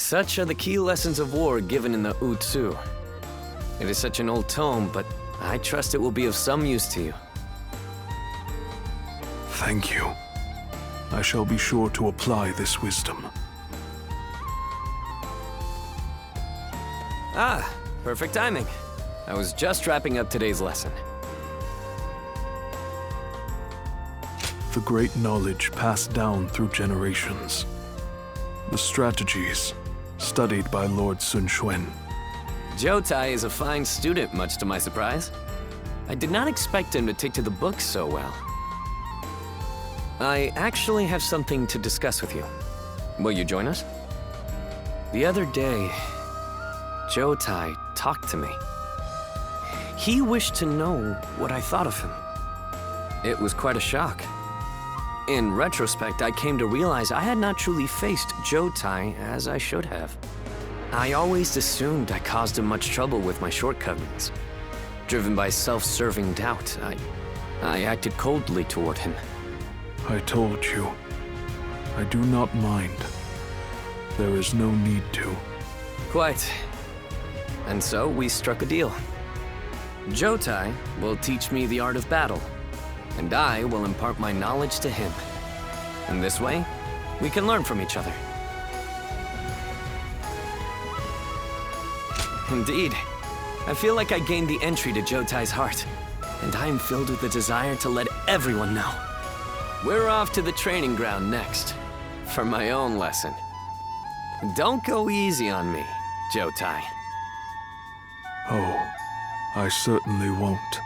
Such are the key lessons of war given in the Utsu. It is such an old tome, but I trust it will be of some use to you. Thank you. I shall be sure to apply this wisdom. Ah, perfect timing. I was just wrapping up today's lesson. The great knowledge passed down through generations. The strategies studied by Lord Sun Quan. Jotai is a fine student, much to my surprise. I did not expect him to take to the books so well. I actually have something to discuss with you. Will you join us? The other day, Jotai talked to me. He wished to know what I thought of him. It was quite a shock. In retrospect, I came to realize I had not truly faced Jotai as I should have. I always assumed I caused him much trouble with my shortcomings. Driven by self-serving doubt, I acted coldly toward him. I told you. I do not mind. There is no need to. Quite. And so we struck a deal. Jotai will teach me the art of battle, and I will impart my knowledge to him. In this way, we can learn from each other. Indeed. I feel like I gained the entry to Jotai's heart, and I am filled with the desire to let everyone know. We're off to the training ground next, for my own lesson. Don't go easy on me, Jotai. Oh, I certainly won't.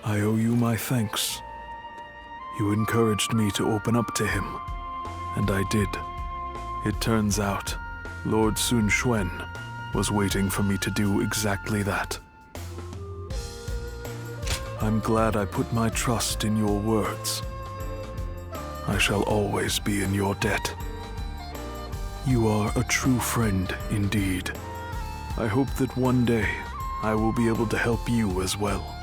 I owe you my thanks. You encouraged me to open up to him, and I did. It turns out, Lord Sun Quan was waiting for me to do exactly that. I'm glad I put my trust in your words. I shall always be in your debt. You are a true friend indeed. I hope that one day I will be able to help you as well.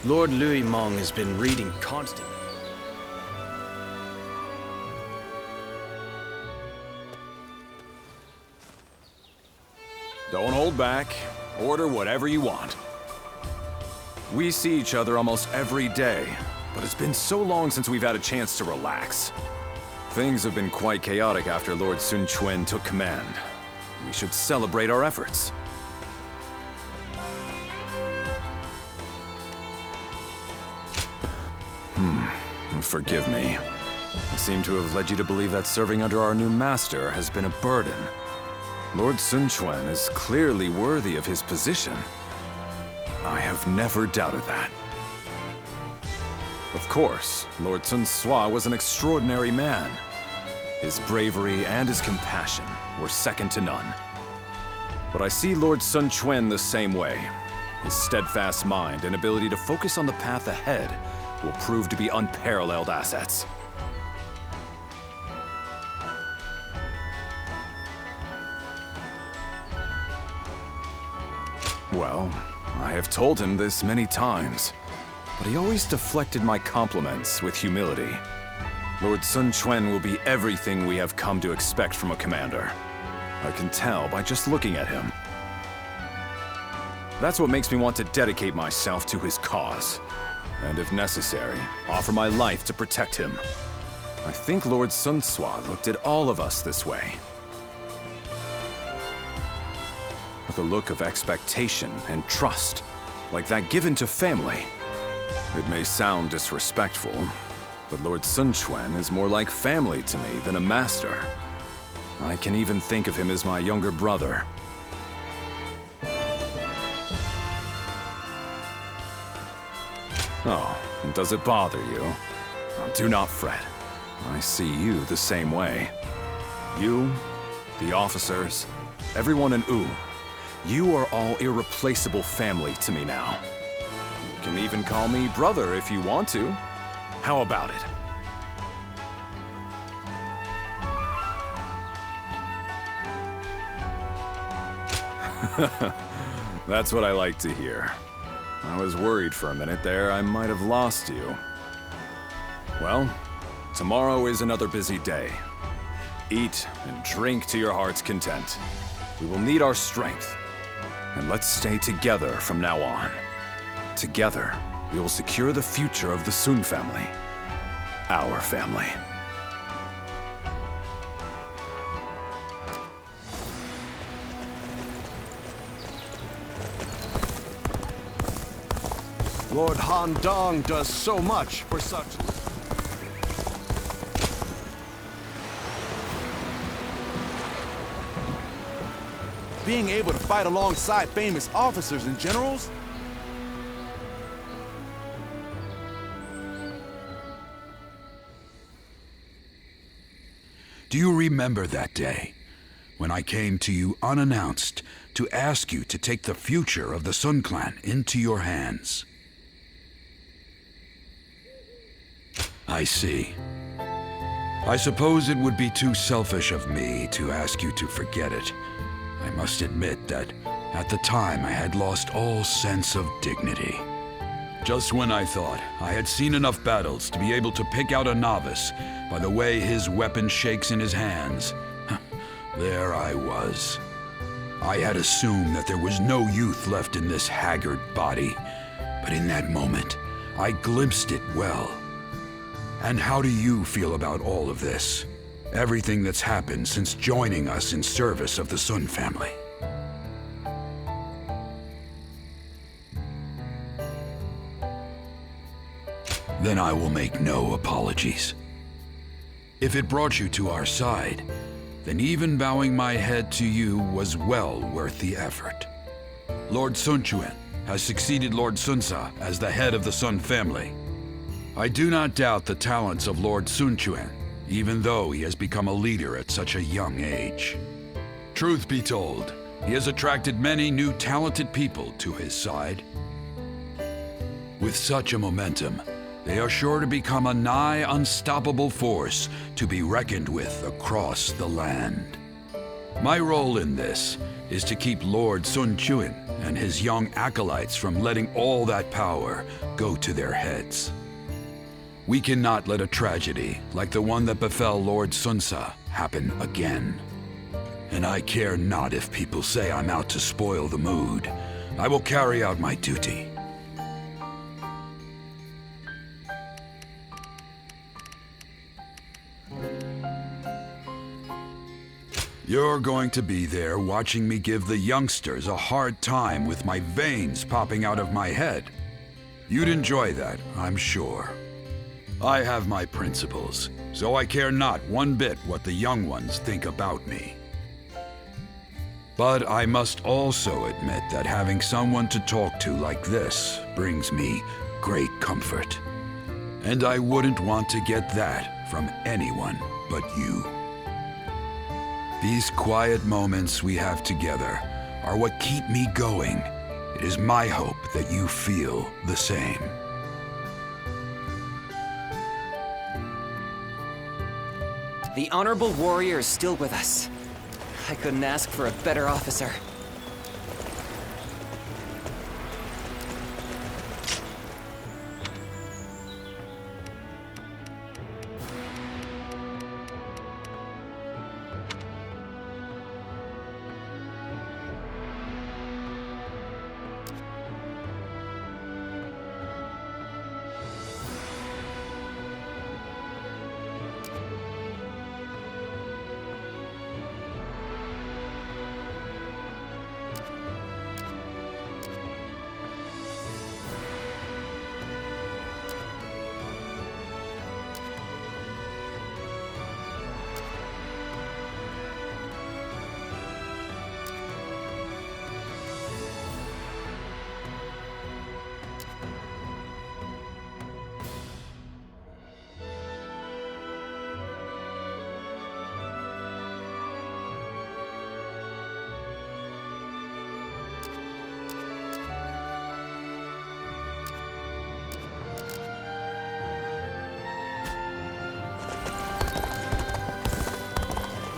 Lord Louis Mong has been reading constantly. Don't hold back. Order whatever you want. We see each other almost every day, but it's been so long since we've had a chance to relax. Things have been quite chaotic after Lord Sun Quan took command. We should celebrate our efforts. Forgive me. I seem to have led you to believe that serving under our new master has been a burden. Lord Sun Quan is clearly worthy of his position. I have never doubted that. Of course, Lord Sun Sua was an extraordinary man. His bravery and his compassion were second to none. But I see Lord Sun Quan the same way. His steadfast mind and ability to focus on the path ahead will prove to be unparalleled assets. Well, I have told him this many times, but he always deflected my compliments with humility. Lord Sun Quan will be everything we have come to expect from a commander. I can tell by just looking at him. That's what makes me want to dedicate myself to his cause. And if necessary, offer my life to protect him. I think Lord Sun Tzu looked at all of us this way. With a look of expectation and trust, like that given to family. It may sound disrespectful, but Lord Sun Quan is more like family to me than a master. I can even think of him as my younger brother. Oh, does it bother you? Oh, do not fret. I see you the same way. You, the officers, everyone in Wu, you are all irreplaceable family to me now. You can even call me brother if you want to. How about it? That's what I like to hear. I was worried for a minute there I might have lost you. Well, tomorrow is another busy day. Eat and drink to your heart's content. We will need our strength. And let's stay together from now on. Together, we will secure the future of the Sun family. Our family. Lord Han Dong does so much for such... Being able to fight alongside famous officers and generals? Do you remember that day, when I came to you unannounced to ask you to take the future of the Sun Clan into your hands? I see. I suppose it would be too selfish of me to ask you to forget it. I must admit that at the time I had lost all sense of dignity. Just when I thought I had seen enough battles to be able to pick out a novice by the way his weapon shakes in his hands, there I was. I had assumed that there was no youth left in this haggard body, but in that moment, I glimpsed it well. And how do you feel about all of this? Everything that's happened since joining us in service of the Sun family? Then I will make no apologies. If it brought you to our side, then even bowing my head to you was well worth the effort. Lord Sun Quan has succeeded Lord Sun Tzu as the head of the Sun family. I do not doubt the talents of Lord Sun Quan, even though he has become a leader at such a young age. Truth be told, he has attracted many new talented people to his side. With such a momentum, they are sure to become a nigh unstoppable force to be reckoned with across the land. My role in this is to keep Lord Sun Quan and his young acolytes from letting all that power go to their heads. We cannot let a tragedy like the one that befell Lord Sun Tzu happen again. And I care not if people say I'm out to spoil the mood. I will carry out my duty. You're going to be there watching me give the youngsters a hard time with my veins popping out of my head. You'd enjoy that, I'm sure. I have my principles, so I care not one bit what the young ones think about me. But I must also admit that having someone to talk to like this brings me great comfort. And I wouldn't want to get that from anyone but you. These quiet moments we have together are what keep me going. It is my hope that you feel the same. The honorable warrior is still with us. I couldn't ask for a better officer.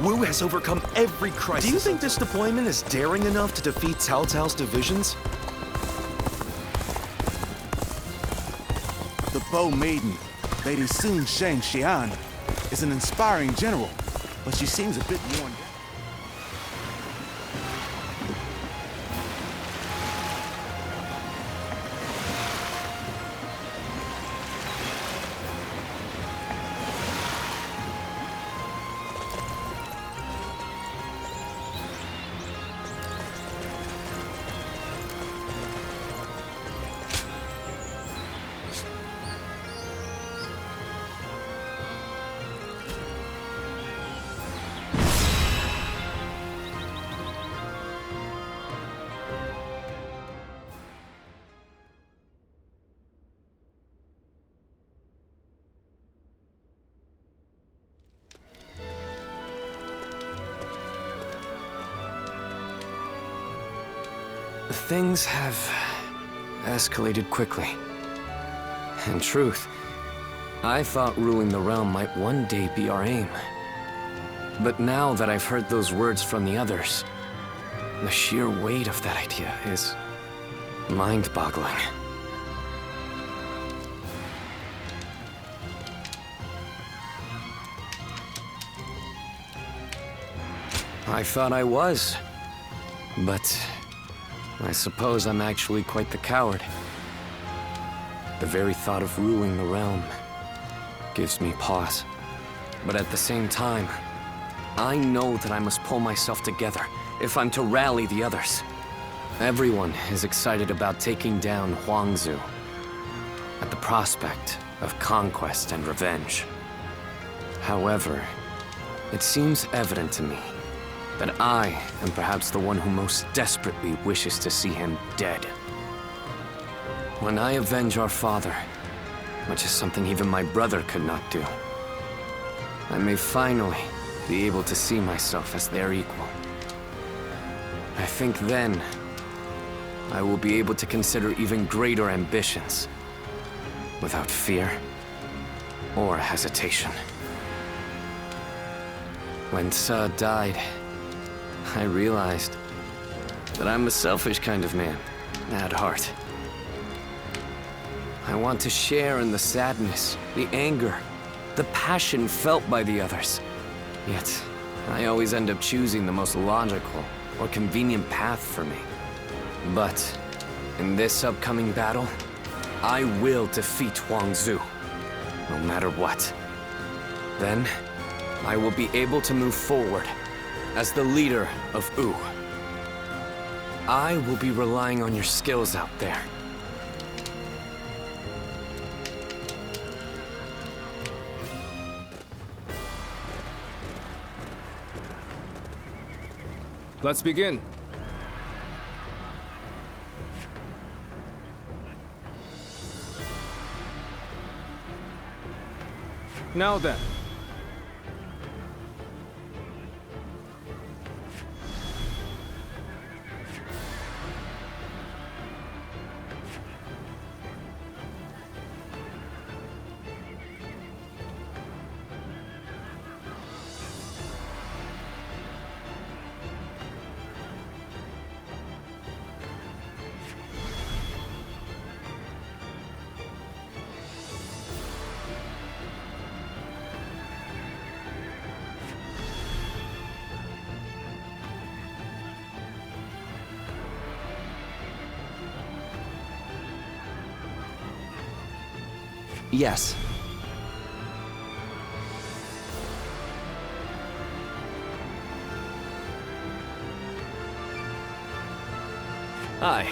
Wu has overcome every crisis. Do you think this deployment is daring enough to defeat Cao Cao's divisions? The Bow Maiden, Lady Sun Sheng Xian, is an inspiring general, but she seems a bit worn down. Things have escalated quickly. In truth, I thought ruling the realm might one day be our aim. But now that I've heard those words from the others, the sheer weight of that idea is mind-boggling. I thought I was, but I suppose I'm actually quite the coward. The very thought of ruling the realm gives me pause. But at the same time, I know that I must pull myself together if I'm to rally the others. Everyone is excited about taking down Huangzu at the prospect of conquest and revenge. However, it seems evident to me that I am perhaps the one who most desperately wishes to see him dead. When I avenge our father, which is something even my brother could not do, I may finally be able to see myself as their equal. I think then I will be able to consider even greater ambitions without fear or hesitation. When Ce died, I realized that I'm a selfish kind of man at heart. I want to share in the sadness, the anger, the passion felt by the others. Yet, I always end up choosing the most logical or convenient path for me. But, in this upcoming battle, I will defeat Huangzu, no matter what. Then, I will be able to move forward as the leader of Wu. I will be relying on your skills out there. Let's begin. Now then. Yes. Aye.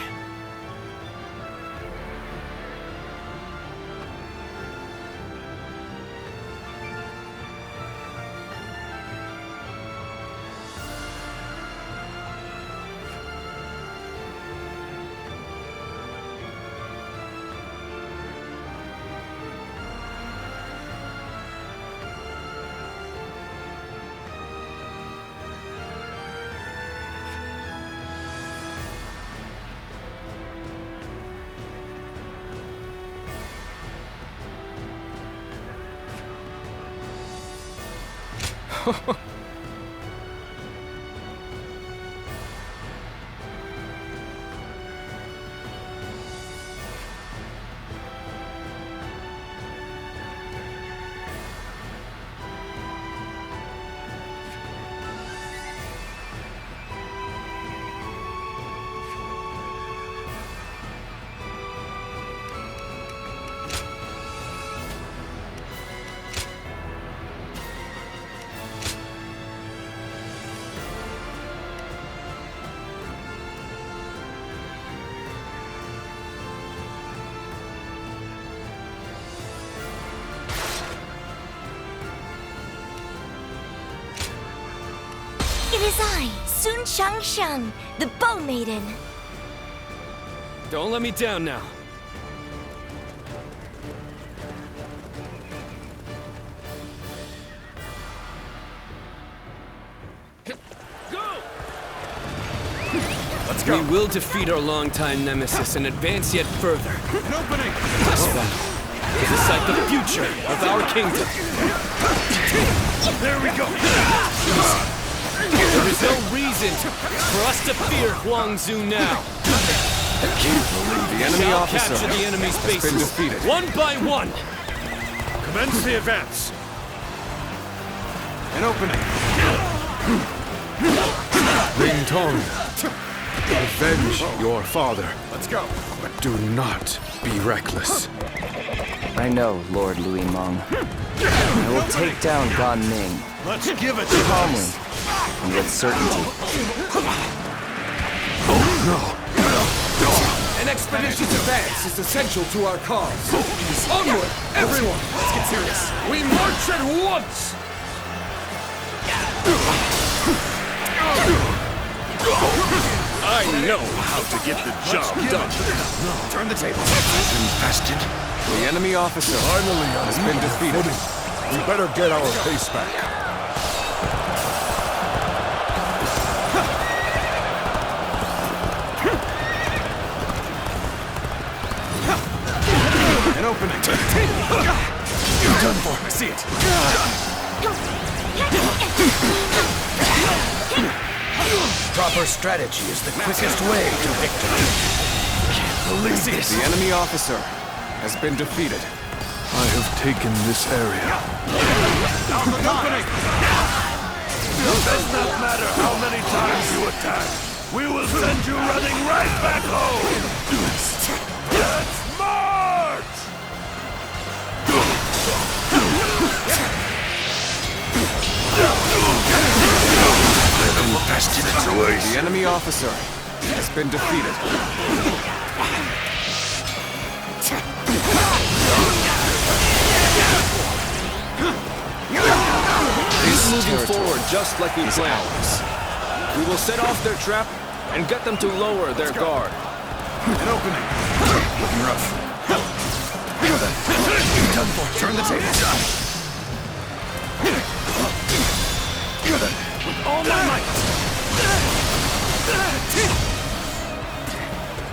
is I, Sun Changsheng, the Bow Maiden. Don't let me down now. Let's go. We will defeat our longtime nemesis and advance yet further. An opening! This battle will decide the future of our kingdom. There we go. There is no reason for us to fear Huangzu now. The enemy Shall officer capture the enemy's has been bases, defeated. one by one. Commence the advance. An opening! Ling Tong, avenge your father. Let's go. But do not be reckless. I know, Lord Louis Mong. I will take down Gan Ning Let's give it to calmly and with certainty. An expedition's advance is essential to our cause. Onward, everyone! Let's get serious. We march at once! I know how to get the job done. Turn the tables. Infested. The enemy officer has been defeated. We better get our pace back. An opening. You're done for. I see it. Proper strategy is the quickest way to victory. Believe this. The enemy officer has been defeated. I have taken this area. An opening. It does not matter how many times you attack. We will send you running right back home. Let's march! The enemy officer has been defeated. He's moving forward just like we planned. We will set off their trap and get them to lower their guard. An opening. Looking rough. Done for. Turn the tables. With all my might.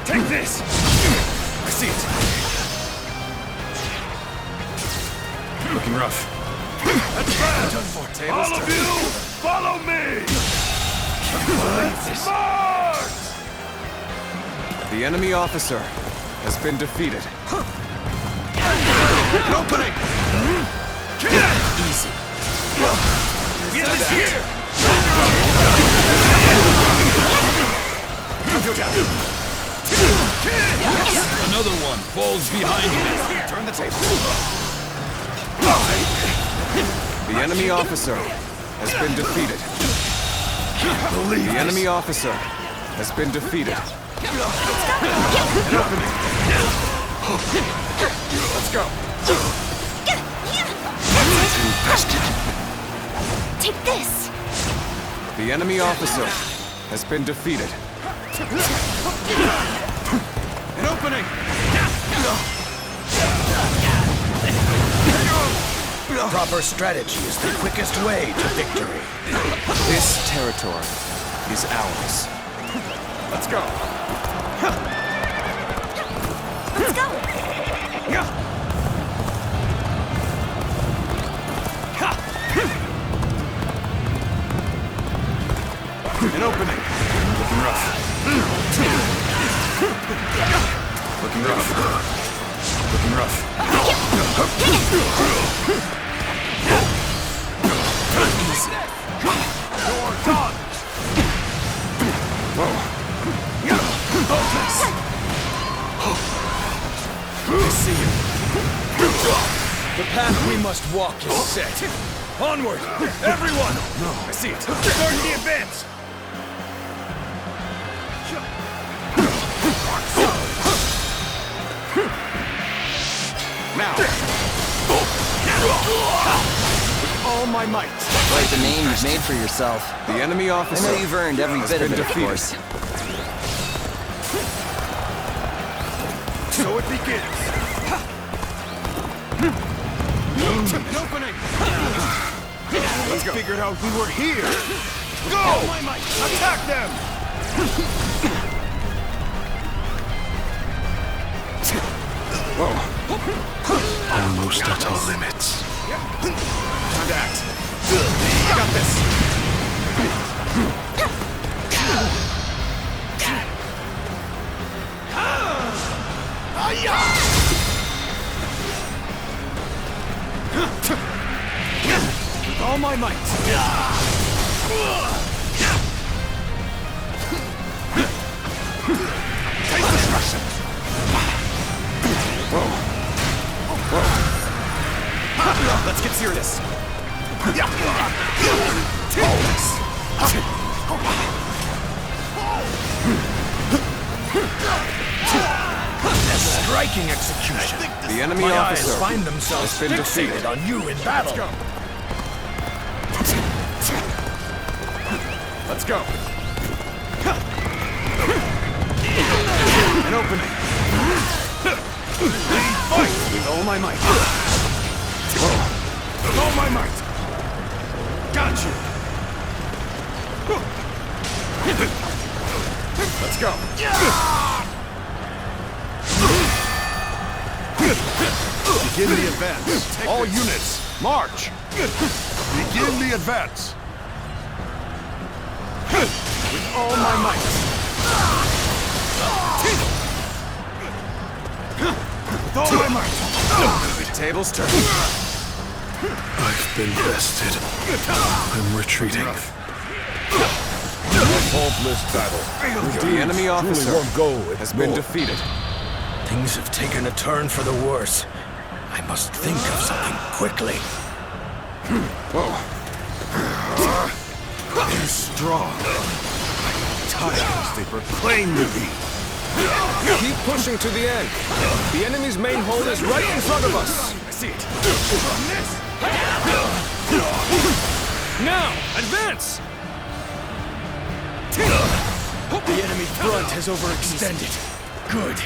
Take this. I see it. Looking rough. Advance! Done for. Tables. All of you, follow me! Let's march! The enemy officer has been defeated. An opening! Easy. Get us here! Go down. Another one falls behind me. Turn the table. The enemy officer has been defeated. The enemy officer has been defeated. An opening. Let's go. Infested. Take this. The enemy officer has been defeated. An opening! Proper strategy is the quickest way to victory. This territory is ours. Let's go. Let's go. An opening. Looking rough. Looking rough. Looking rough. Easy. You're done! Whoa. Focus! I see you. The path we must walk is set. Onward! Everyone! I see it. Start the advance! Now. With all my might. Quite the name you've made for yourself. The enemy I officer know you've earned every has bit of been it, of defeated. course. So it begins. An opening! Let's go. Figured out we were here. Go! My might. Attack them! Almost at our limits. Time to act. Got this. With all my might. Take this Russian. Let's get serious. Striking execution. The enemy My officer eyes find themselves has been defeated. fixated on you in battle. Let's go. An opening. Fight with all my might. With all my might. Got you. Let's go. Begin the advance. All units, march. Begin the advance. With all my might. With all my might. Tables turn. I've been bested. I'm retreating. Hopeless battle. The enemy officer won't go has been defeated. Things have taken a turn for the worse. I must think of something quickly. They're strong. Titans they proclaim to be. Keep pushing to the end. The enemy's main hold is right in front of us. I see it. Now, advance! The enemy front has overextended. Good.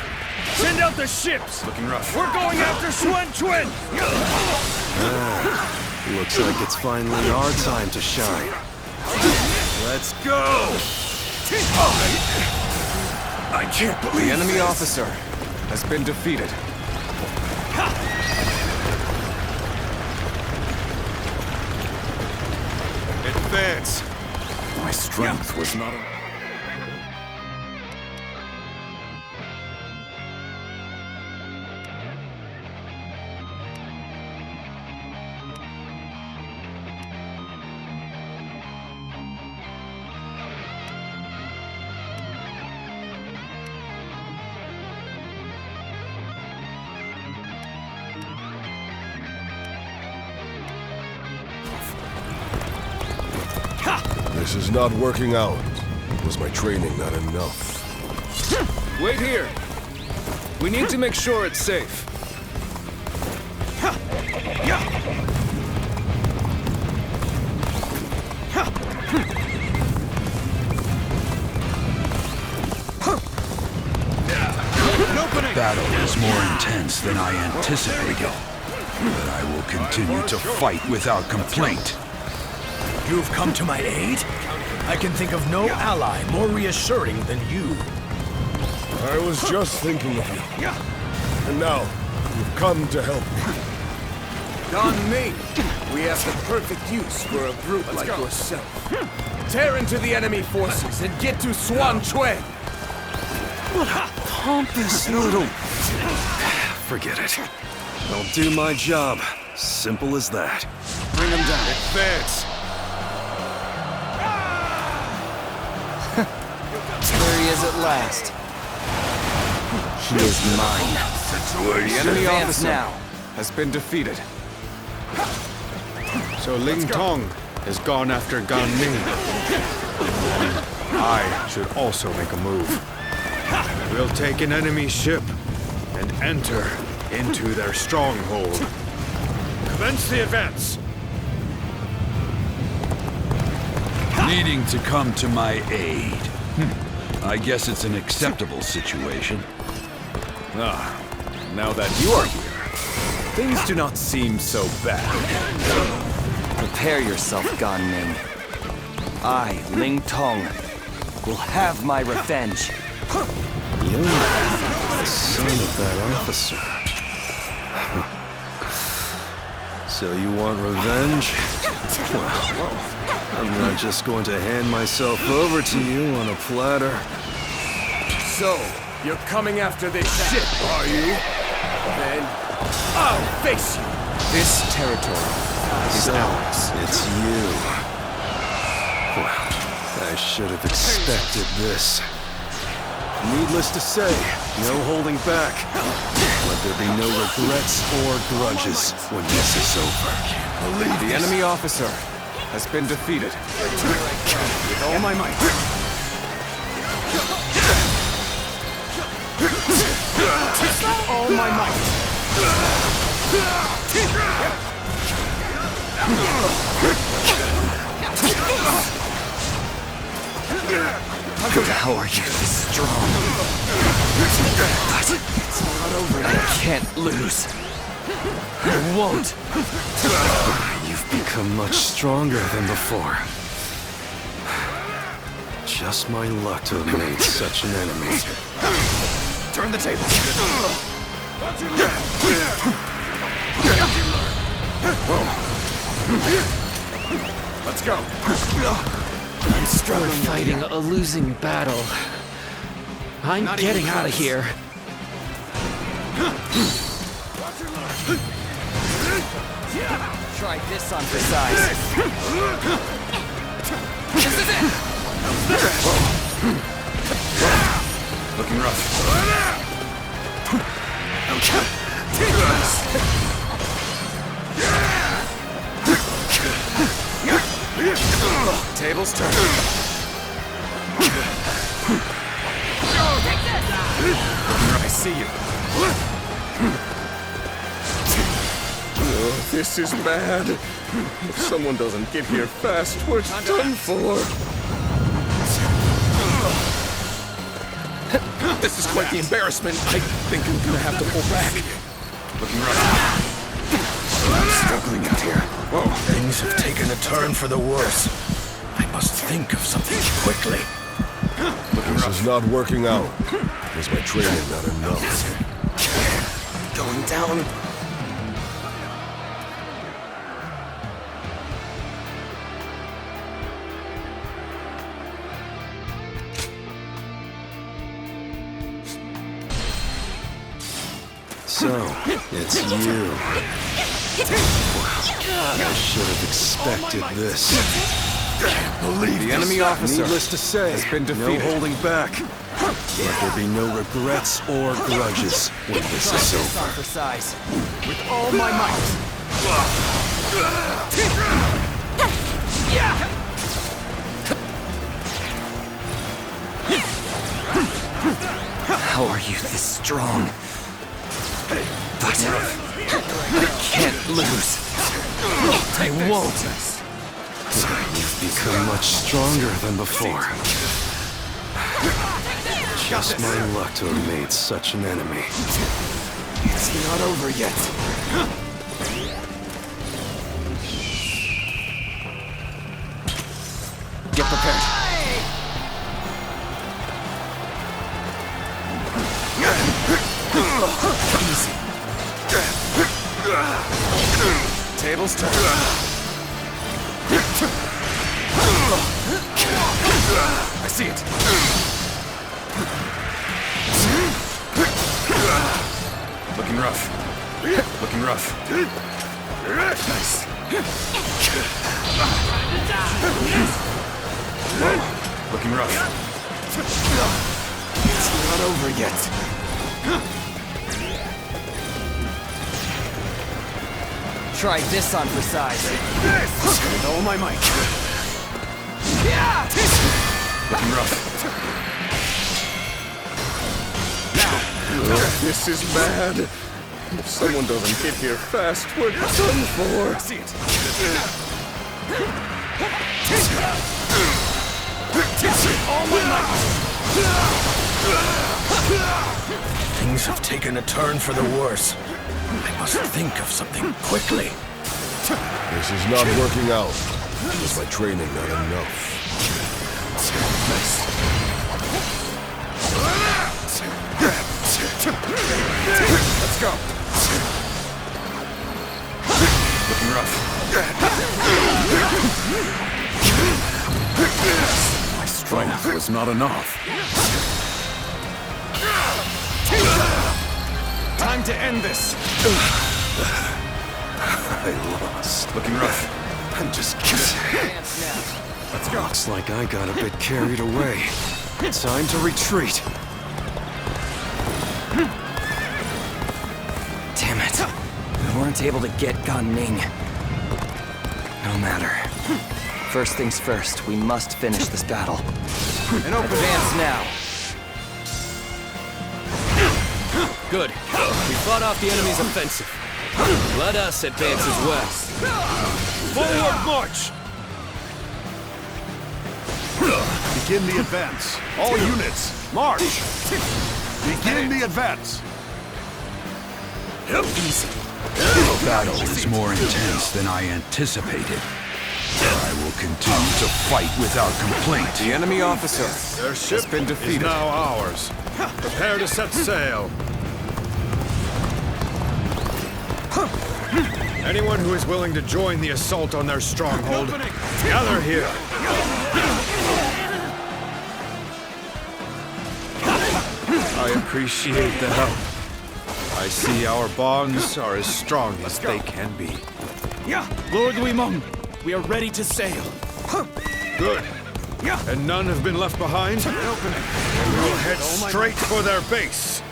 Send out the ships! Looking rough. We're going after Xuan Chuen! Looks like it's finally our time to shine. Let's go! I can't believe The enemy this. officer has been defeated. Advance. My strength was not... This is not working out. Was my training not enough? Wait here. We need to make sure it's safe. Battle is more intense than I anticipated, but I will continue to fight without complaint. You've come to my aid? I can think of no ally more reassuring than you. I was just thinking of you. And now, you've come to help me. On me! We have the perfect use for a brute like yourself. Tear into the enemy forces and get to Xuan Chuen! What a pompous little... Forget it. I'll do my job. Simple as that. Bring him down. Advance. There he is at last. He is mine. The enemy Advance officer now. has been defeated. So Ling Tong has gone after Gan Ning. I should also make a move. We'll take an enemy ship and enter into their stronghold. Commence the advance. needing to come to my aid. I guess it's an acceptable situation. Now that you are here, things do not seem so bad. Prepare yourself, Gan Ning. I, Ling Tong, will have my revenge. You, the son of that officer. So you want revenge? Well, I'm not just going to hand myself over to you on a platter. So, you're coming after this shit, are you? Then, I'll face you! This territory is ours. It's you. Well, I should have expected this. Needless to say, no holding back. Let there be no regrets or grudges when this is over. The enemy officer has been defeated. With all my might. All my might. How are you this strong? But it's not over. I can't lose. I won't. You've become much stronger than before. Just my luck to have made such an enemy. Turn the table. Let's go. I'm struggling. We're fighting a losing battle. I'm getting out of here. Try this on for size. This is it! Looking rough. Tables turn. I see you. Oh, this is bad. If someone doesn't get here fast, we're done for. This is quite the embarrassment. I think I'm gonna have to pull back. Looking rough. I'm struggling out here. Whoa. Things have taken a turn for the worse. I must think of something quickly. This is not working out. Is my training not enough? Going down. So, it's you. I should have expected this. The enemy officer Needless to say, has been defeated. no holding back. Let there be no regrets or grudges when this is over. For size. With all my might. How are you this strong? But I can't lose. I won't. You've become much stronger than before. Just my luck to have made such an enemy. It's not over yet. Get prepared. Easy. Tables turn. I see it. Looking rough. Looking rough. Nice. Whoa. Looking rough. It's not over yet. Try this on for size. With all my might. Looking rough. Oh, this is bad. If someone doesn't get here fast, we're done for. I see it. All my might! Things have taken a turn for the worse. I must think of something quickly. This is not working out. Is my training not enough? Let's go. Looking rough. My strength was not enough. Time to end this. I lost. Looking rough. I'm just... Let's go. Looks like I got a bit carried away. Time to retreat. Damn it. We weren't able to get Gan Ning. No matter. First things first, we must finish this battle. And open Advance now. Good. We fought off the enemy's offensive. Let us advance as well. Forward march! Begin the advance. All units, march! Begin the advance. Easy. The battle is more intense than I anticipated. I will continue to fight without complaint. The enemy officer Their ship has been defeated. is now ours. Prepare to set sail. Anyone who is willing to join the assault on their stronghold, gather here. I appreciate the help. I see our bonds are as strong as they can be. Lord Luimeng, we are ready to sail. Good. And none have been left behind? And we'll head straight for their base.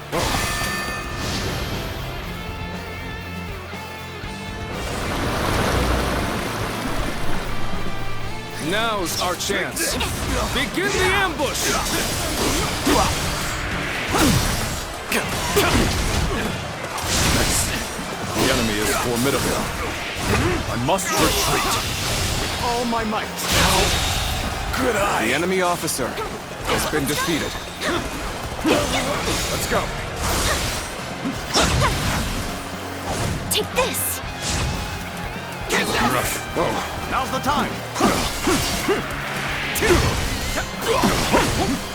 Now's our chance. Begin the ambush! The enemy is formidable. I must retreat. All my might. Good eye. The enemy officer has been defeated. Let's go. Take this. Rough. Whoa. Now's the time.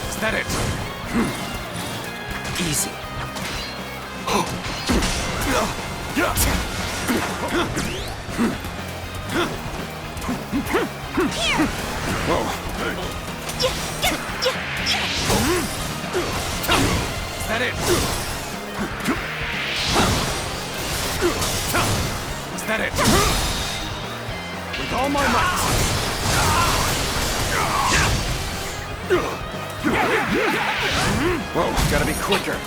Is that it? Easy. Whoa. Is that it? Is that it? With all my might. Whoa, gotta be quicker.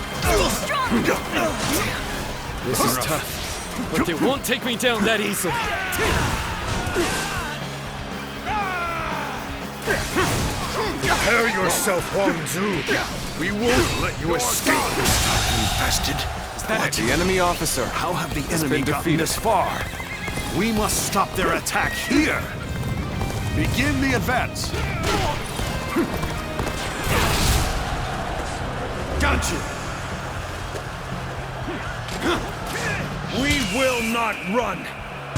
This is tough, but they won't take me down that easily. Prepare yourself, Huang Zhu. We won't let you escape this time, bastard. Is that it? The enemy officer. How have the been enemy gotten defeated. this far? We must stop their attack here. Begin the advance. Got you. We will not run.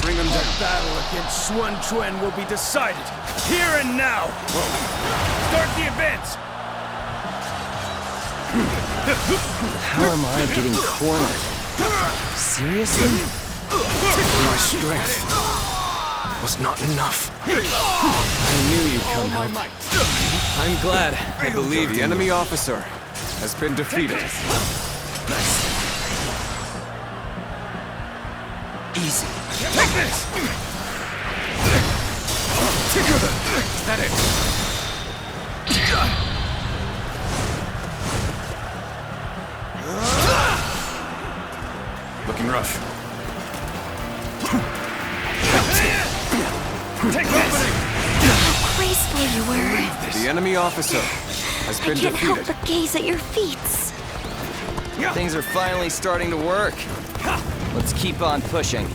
Bring him down. Battle against Sun Quan will be decided here and now. Start the advance. How am I getting cornered? Seriously? My strength was not enough. I knew you'd come help. I'm glad. I believe The enemy officer has been defeated. Easy. Take this! Is that it? Looking rough. Take this! How graceful you were. The enemy officer has I been can't help defeated. but gaze at your feet. Things are finally starting to work. Let's keep on pushing.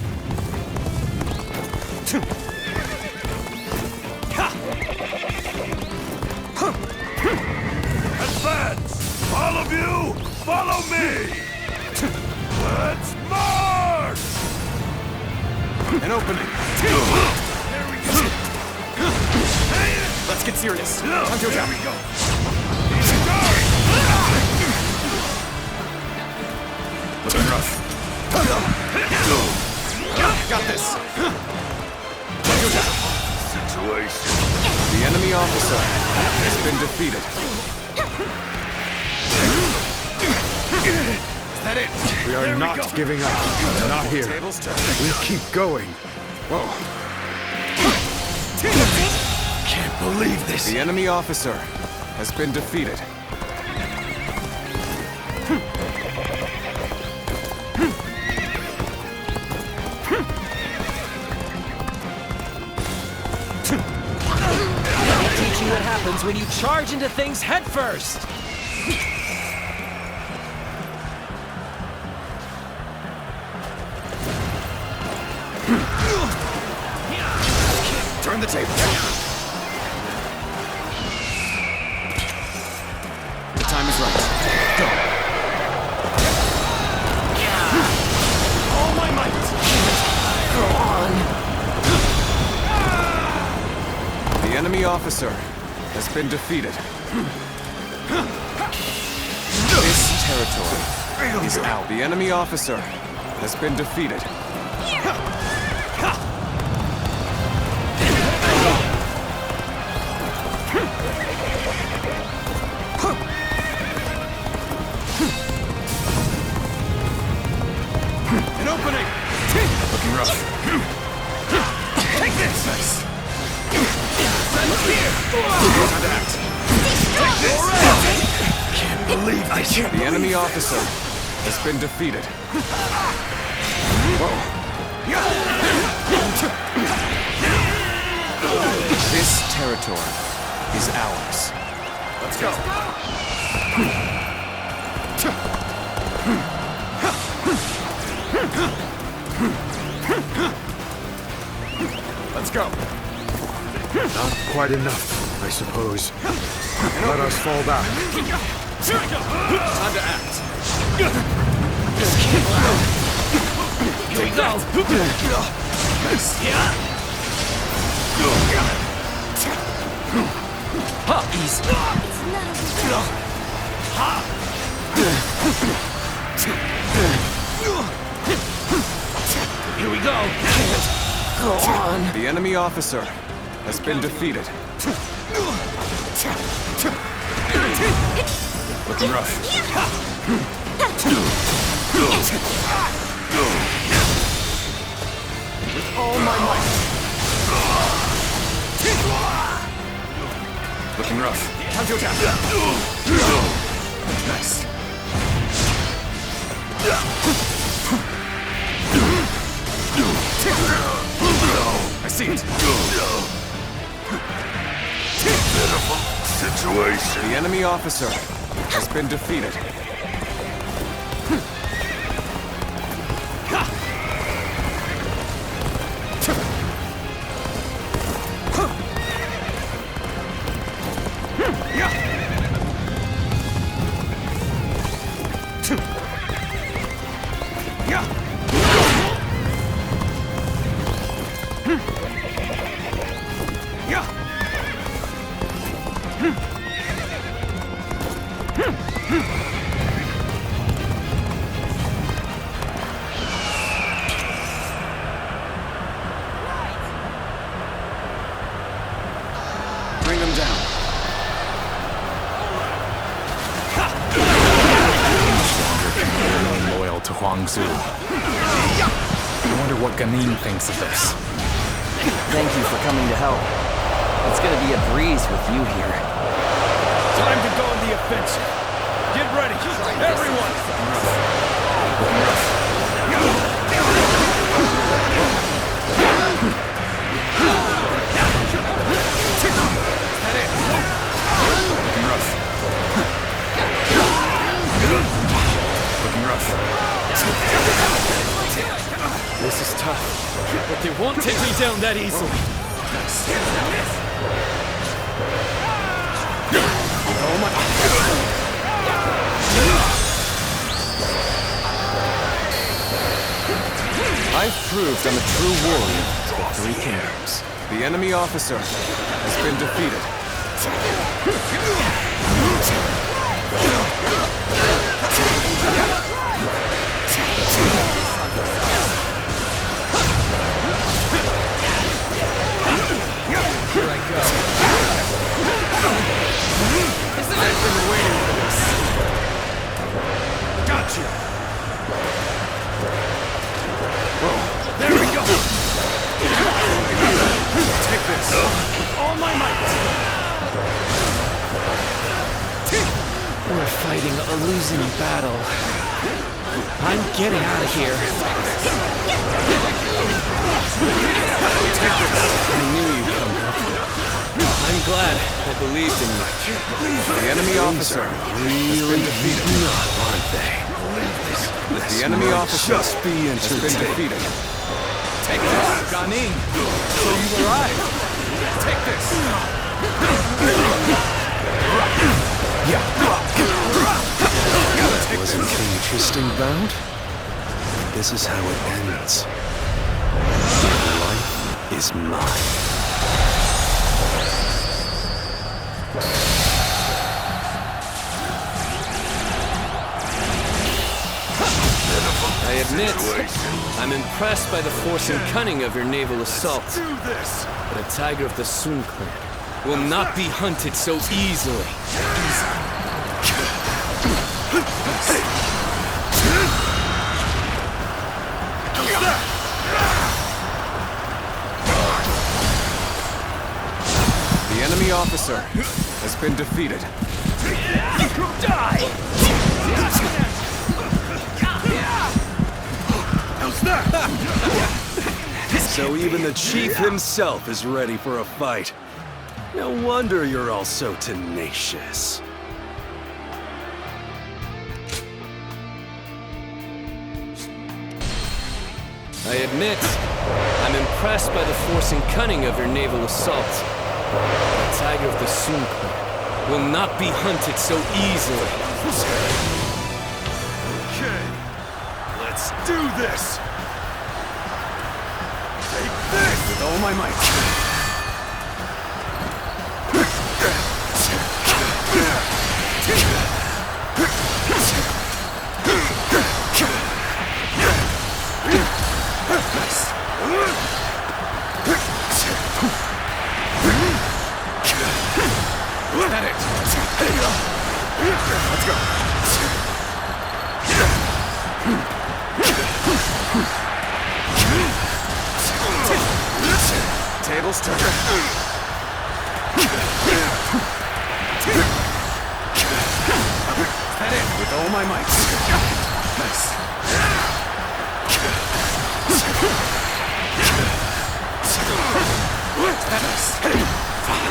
you, follow me! Let's march! An opening. There we go. Let's get serious. There we go. Looking rough. Got this. Situation. The enemy officer has been defeated. Is that it? We are not giving up. Not here. Tables turn. We keep going. Whoa. Can't believe this. The enemy officer has been defeated. Teach you what happens when you charge into things head first. Turn the table. The time is right. Go. All my might. Go on. The enemy officer has been defeated. This territory is out. The enemy officer has been defeated. An opening! Looking rough. Take this! Nice. Look here! Time to act. Take this! Can't believe I can't. The enemy officer has been defeated. Whoa. This territory is ours. Let's go. Let's go. Not quite enough, I suppose. Let us fall back. Time to act. Here we go. Easy. Here we go. Go on. The enemy officer has been defeated. Looking rough. With all my might. Looking rough. Time to attack. Nice. I see it. Pitiful situation. The enemy officer has been defeated. Bring them down. Loyal to Huangzu. I wonder what Ganin thinks of this. Thank you for coming to help. It's gonna be a breeze with you here. Time to go on the offensive. Get ready, everyone! This is tough, but they won't take me down that easily. Oh my... I've proved I'm a true warrior to the Three Kingdoms. The enemy officer has been defeated. Here I go. I've been waiting for this. Gotcha. Whoa. There we go. Take this. All my might. We're fighting a losing battle. I'm getting out of here. I knew you'd come up. I'm glad I believed in you. The enemy officer Really defeated, aren't they? The enemy officer Just be has been entertained. defeated. Take this, Ganin. So you arrived. Take this. It was an interesting bout. This is how it ends. Your life is mine. I admit, I'm impressed by the force and cunning of your naval assault. But a tiger of the Sun clan will not be hunted so easily. The enemy officer has been defeated. Die! So even the chief himself is ready for a fight. No wonder you're all so tenacious. I admit, I'm impressed by the force and cunning of your naval assault. The tiger of the Sun clan will not be hunted so easily. Okay, let's do this! Take this! With all my might. Let's go. Tables turn. Head in with all my might. Nice.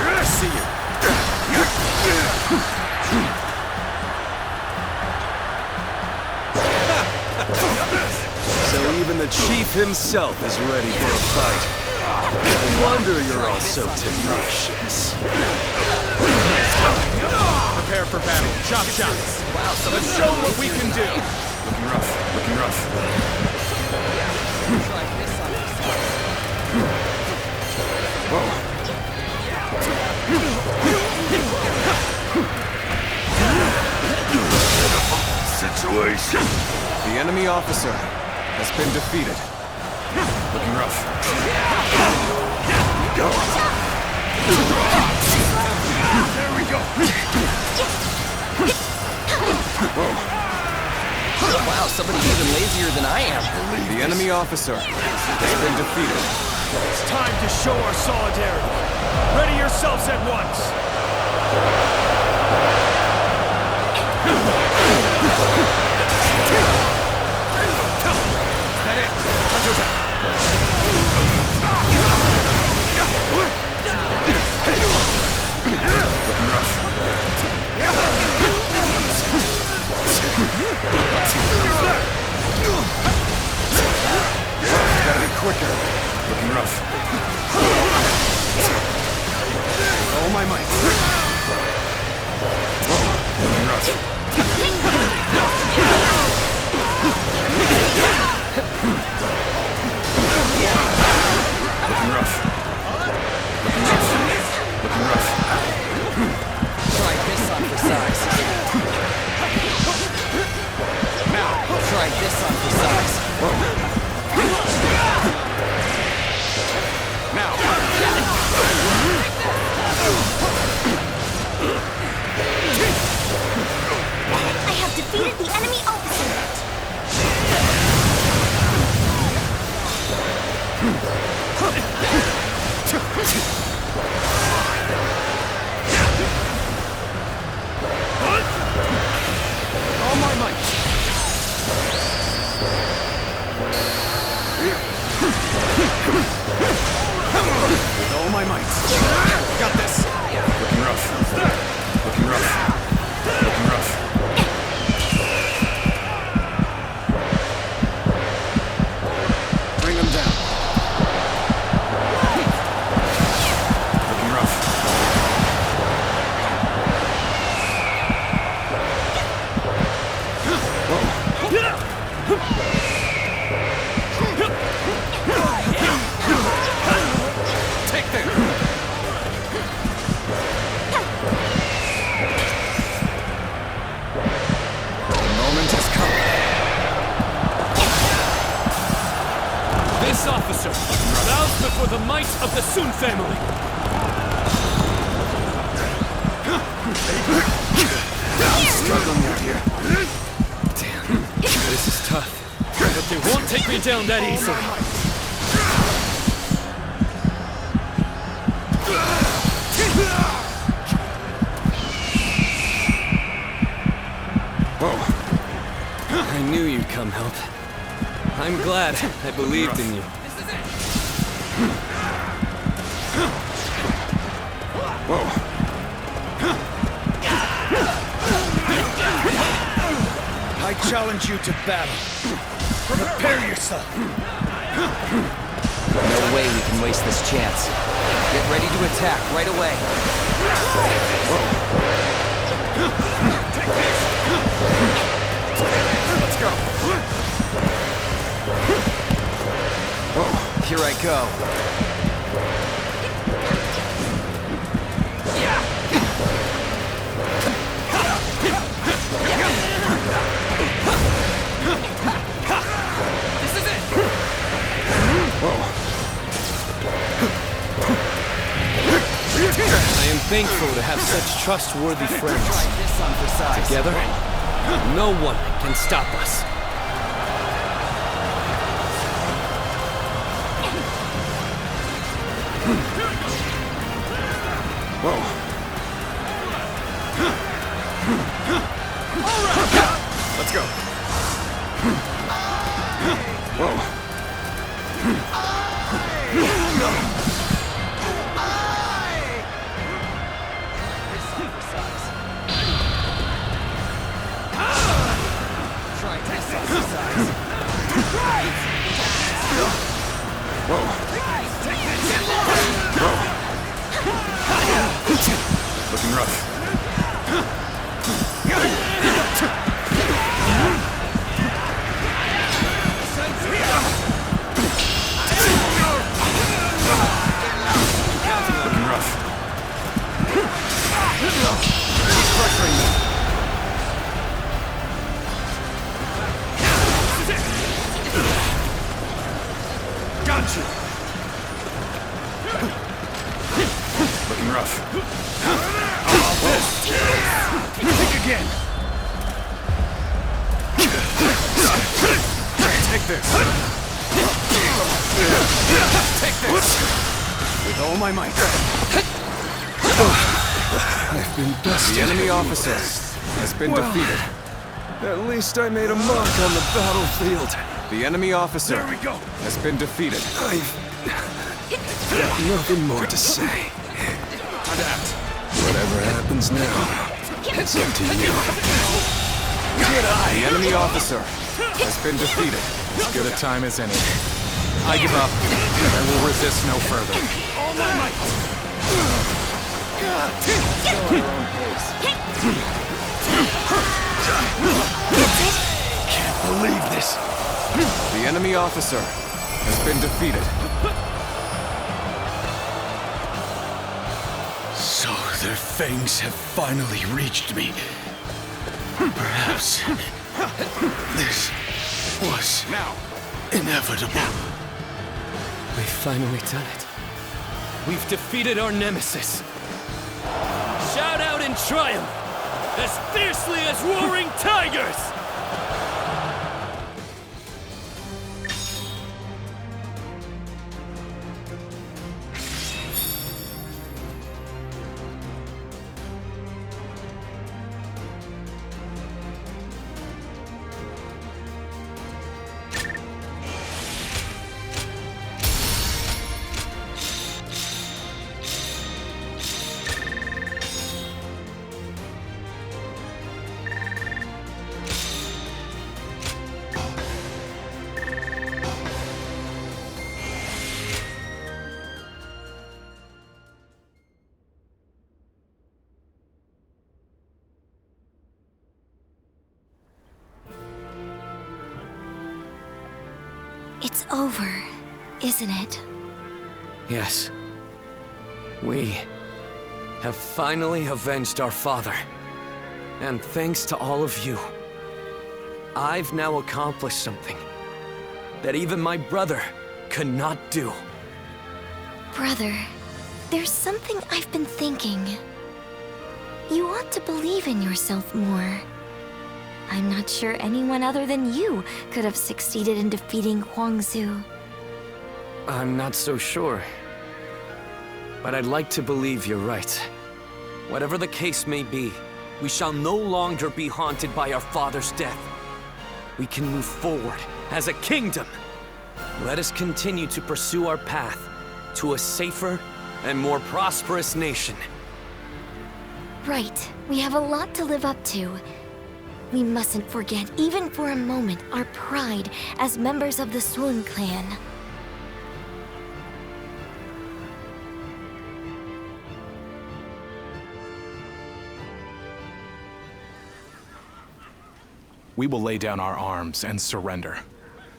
I see you. So even the chief himself is ready for a fight. No wonder you're all so tenacious. Prepare for battle. Chop shots. Wow, so let's show what we can do. Looking rough, looking rough. Situation. The enemy officer has been defeated. Looking rough. Go. There we go. Wow, somebody's even lazier than I am. The enemy officer has been defeated. It's time to show our solidarity. Ready yourselves at once. That it. Looking rough. Gotta be quicker. Looking rough. All my might. Looking rough. Try this on for size. Now. I have defeated the enemy officer. All my might. With all my might. Got this. Looking rough. Looking rough. Looking rough. Bring him down. Looking rough. Take this. The moment has come. This officer bows before the might of the Sun family. I'm struggling out here. Damn, this is tough. But they won't take me down that easily. I knew you'd come help. I'm glad I believed in you. Whoa. I challenge you to battle. Prepare yourself. No way we can waste this chance. Get ready to attack right away. Let's go. Here I go. This is it. I am thankful to have such trustworthy friends. Try this on for size. Together, no one can stop us. Let's go. Try this on for size. Looking rough. Looking rough. Keep pressuring me. Got you. Looking rough. Think again. Take this. Take this. With all my might. I've been dusted. The enemy officer has been defeated. At least I made a mark on the battlefield. The enemy officer has been defeated. I've got nothing more to say. Adapt. Whatever happens now, it's up to you. The enemy officer has been defeated. As good a time as any. I give up. I will resist no further. All my might. Can't believe this. The enemy officer has been defeated. So their fangs have finally reached me. Perhaps this was inevitable. We've finally done it. We've defeated our nemesis. Shout out in triumph, as fiercely as roaring tigers! It's over, isn't it? Yes. We have finally avenged our father. And thanks to all of you, I've now accomplished something that even my brother could not do. Brother, there's something I've been thinking. You ought to believe in yourself more. I'm not sure anyone other than you could have succeeded in defeating Huangzu. I'm not so sure. But I'd like to believe you're right. Whatever the case may be, we shall no longer be haunted by our father's death. We can move forward as a kingdom. Let us continue to pursue our path to a safer and more prosperous nation. Right. We have a lot to live up to. We mustn't forget, even for a moment, our pride as members of the Sun clan. We will lay down our arms and surrender.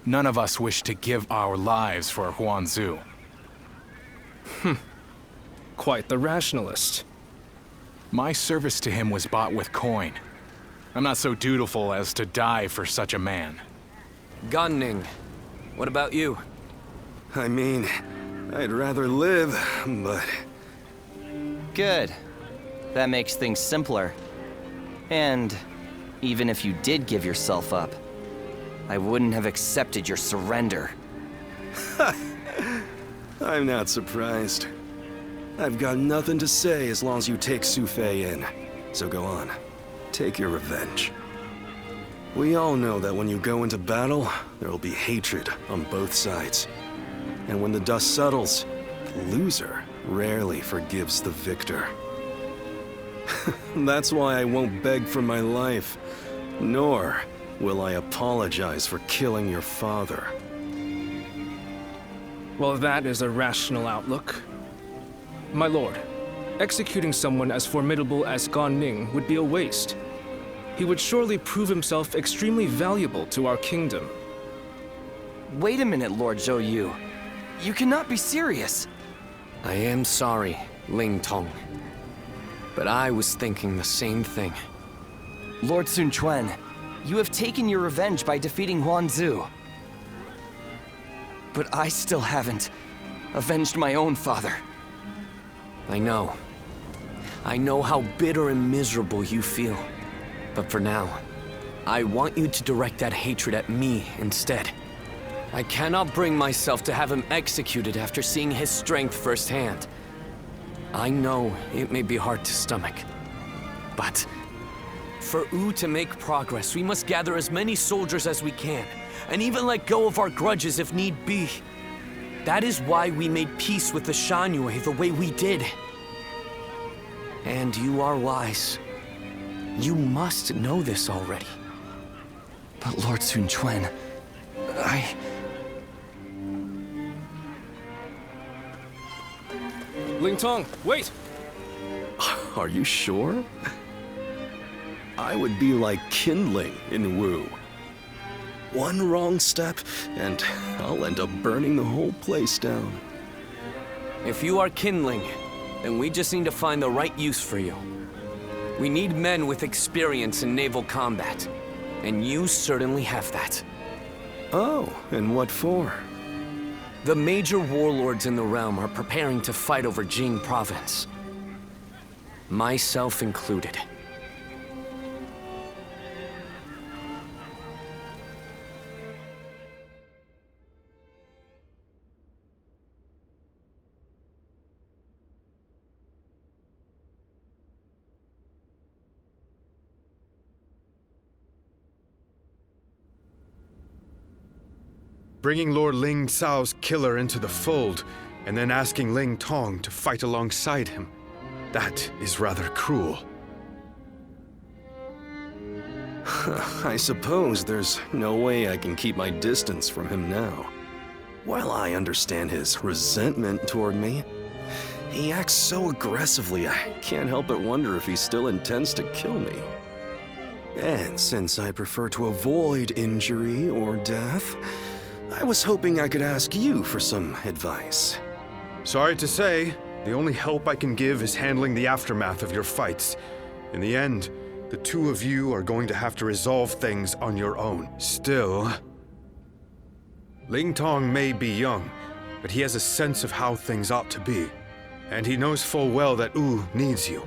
None of us wish to give our lives for Huangzu. Quite the rationalist. My service to him was bought with coin. I'm not so dutiful as to die for such a man. Gunning, what about you? I mean, I'd rather live, but... Good. That makes things simpler. And even if you did give yourself up, I wouldn't have accepted your surrender. I'm not surprised. I've got nothing to say as long as you take Su Fei in. So go on. Take your revenge. We all know that when you go into battle, there will be hatred on both sides. And when the dust settles, the loser rarely forgives the victor. That's why I won't beg for my life, nor will I apologize for killing your father. Well, that is a rational outlook. My lord, executing someone as formidable as Gan Ning would be a waste. He would surely prove himself extremely valuable to our kingdom. Wait a minute, Lord Zhou Yu. You cannot be serious. I am sorry, Ling Tong. But I was thinking the same thing. Lord Sun Quan, you have taken your revenge by defeating Huangzu. But I still haven't avenged my own father. I know. I know how bitter and miserable you feel. But for now, I want you to direct that hatred at me instead. I cannot bring myself to have him executed after seeing his strength firsthand. I know it may be hard to stomach, but for Wu to make progress, we must gather as many soldiers as we can, and even let go of our grudges if need be. That is why we made peace with the Shan the way we did. And you are wise. You must know this already. But Lord Sun Quan, Ling Tong, wait! Are you sure? I would be like kindling in Wu. One wrong step, and I'll end up burning the whole place down. If you are kindling, then we just need to find the right use for you. We need men with experience in naval combat, and you certainly have that. Oh, and what for? The major warlords in the realm are preparing to fight over Jing province. Myself included. Bringing Lord Ling Cao's killer into the fold, and then asking Ling Tong to fight alongside him. That is rather cruel. I suppose there's no way I can keep my distance from him now. While I understand his resentment toward me, he acts so aggressively I can't help but wonder if he still intends to kill me. And since I prefer to avoid injury or death, I was hoping I could ask you for some advice. Sorry to say, the only help I can give is handling the aftermath of your fights. In the end, the two of you are going to have to resolve things on your own. Still, Ling Tong may be young, but he has a sense of how things ought to be. And he knows full well that Wu needs you.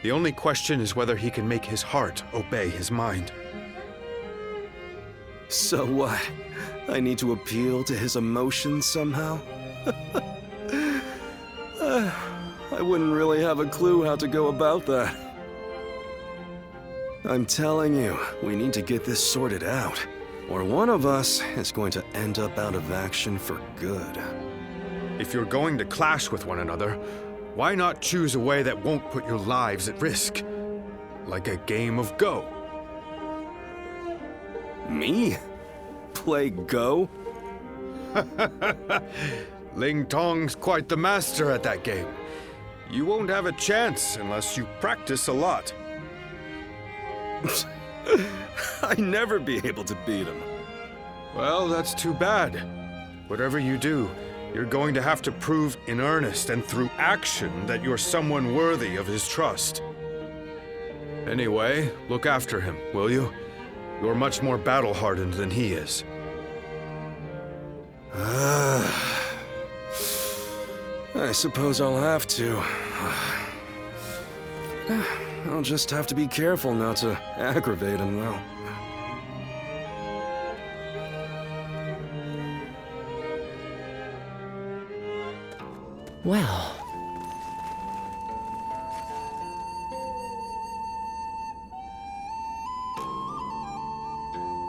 The only question is whether he can make his heart obey his mind. So what? I need to appeal to his emotions somehow? I wouldn't really have a clue how to go about that. I'm telling you, we need to get this sorted out, or one of us is going to end up out of action for good. If you're going to clash with one another, why not choose a way that won't put your lives at risk? Like a game of Go. Me? Play Go? Ling Tong's quite the master at that game. You won't have a chance unless you practice a lot. I'd never be able to beat him. Well, that's too bad. Whatever you do, you're going to have to prove in earnest and through action that you're someone worthy of his trust. Anyway, look after him, will you? You're much more battle-hardened than he is. I suppose I'll have to. I'll just have to be careful not to aggravate him, though. Well,